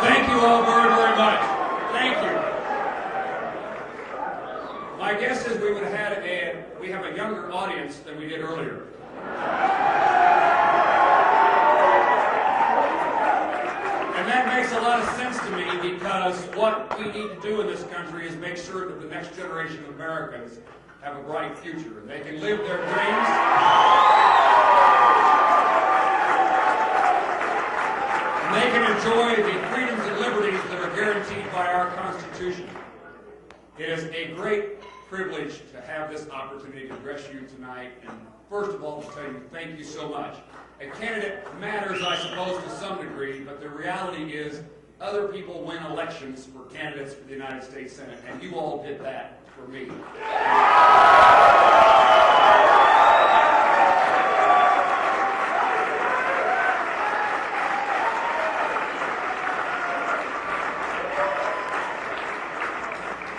Thank you all very, very much. Thank you. My guess is we have a younger audience than we did earlier. And that makes a lot of sense to me, because what we need to do in this country is make sure that the next generation of Americans have a bright future and they can live their dreams. And they can enjoy the freedoms and liberties that are guaranteed by our Constitution. It is a great privilege to have this opportunity to address you tonight, and first of all to tell you thank you so much. A candidate matters, I suppose, to some degree, but the reality is other people win elections for candidates for the United States Senate, and you all did that for me.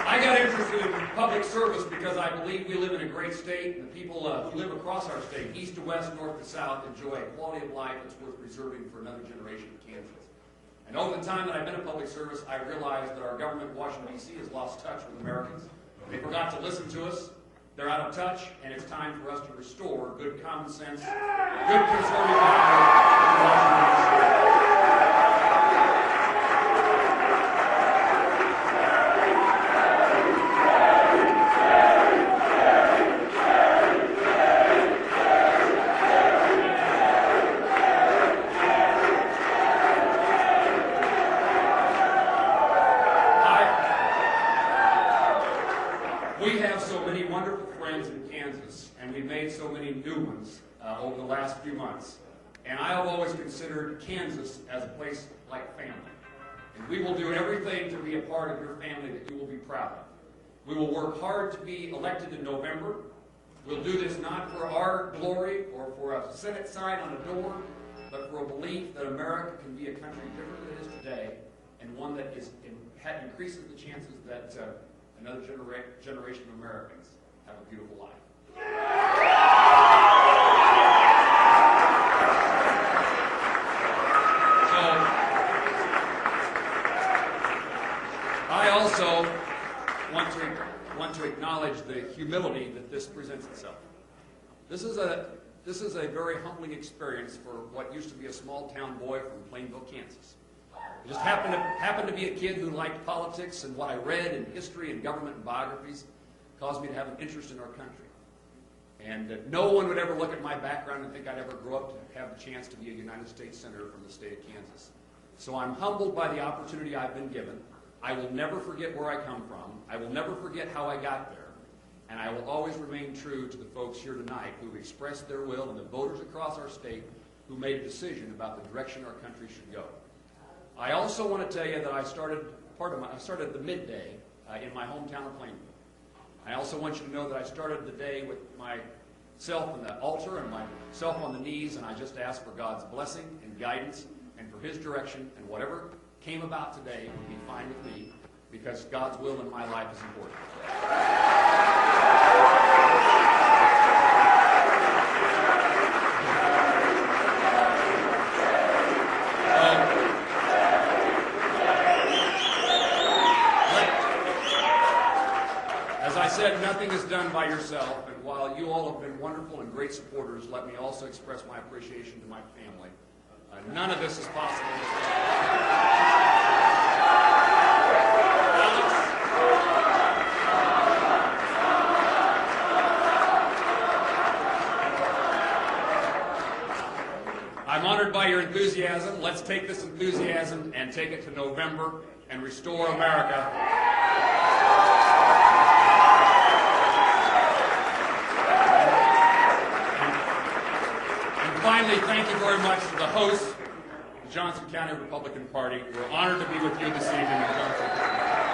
I got interested in public service because I believe we live in a great state, and the people who live across our state, east to west, north to south, enjoy a quality of life that's worth preserving for another generation of Kansans. And over the time that I've been in public service, I realized that our government in Washington, D.C. has lost touch with Americans. They forgot to listen to us. They're out of touch, and it's time for us to restore good common sense, good conservative values in Washington, D.C. We have so many wonderful friends in Kansas, and we've made so many new ones over the last few months. And I have always considered Kansas as a place like family. And we will do everything to be a part of your family that you will be proud of. We will work hard to be elected in November. We'll do this not for our glory or for a Senate sign on a door, but for a belief that America can be a country different than it is today, and one that increases the chances that another generation of Americans have a beautiful life. So, I also want to acknowledge the humility that this presents itself. This is a very humbling experience for what used to be a small town boy from Plainville, Kansas. I just happened to be a kid who liked politics, and what I read in history and government and biographies caused me to have an interest in our country. And no one would ever look at my background and think I'd ever grow up to have the chance to be a United States Senator from the state of Kansas. So I'm humbled by the opportunity I've been given. I will never forget where I come from. I will never forget how I got there. And I will always remain true to the folks here tonight who expressed their will, and the voters across our state who made a decision about the direction our country should go. I also want to tell you that I started at the midday in my hometown of Plainville. I also want you to know that I started the day with myself on the altar and myself on the knees, and I just asked for God's blessing and guidance and for His direction, and whatever came about today would be fine with me, because God's will in my life is important. As I said, nothing is done by yourself, and while you all have been wonderful and great supporters, let me also express my appreciation to my family. None of this is possible. I'm honored by your enthusiasm. Let's take this enthusiasm and take it to November and restore America. Finally, thank you very much to the hosts, the Johnson County Republican Party. We're honored to be with you this evening in Johnson County.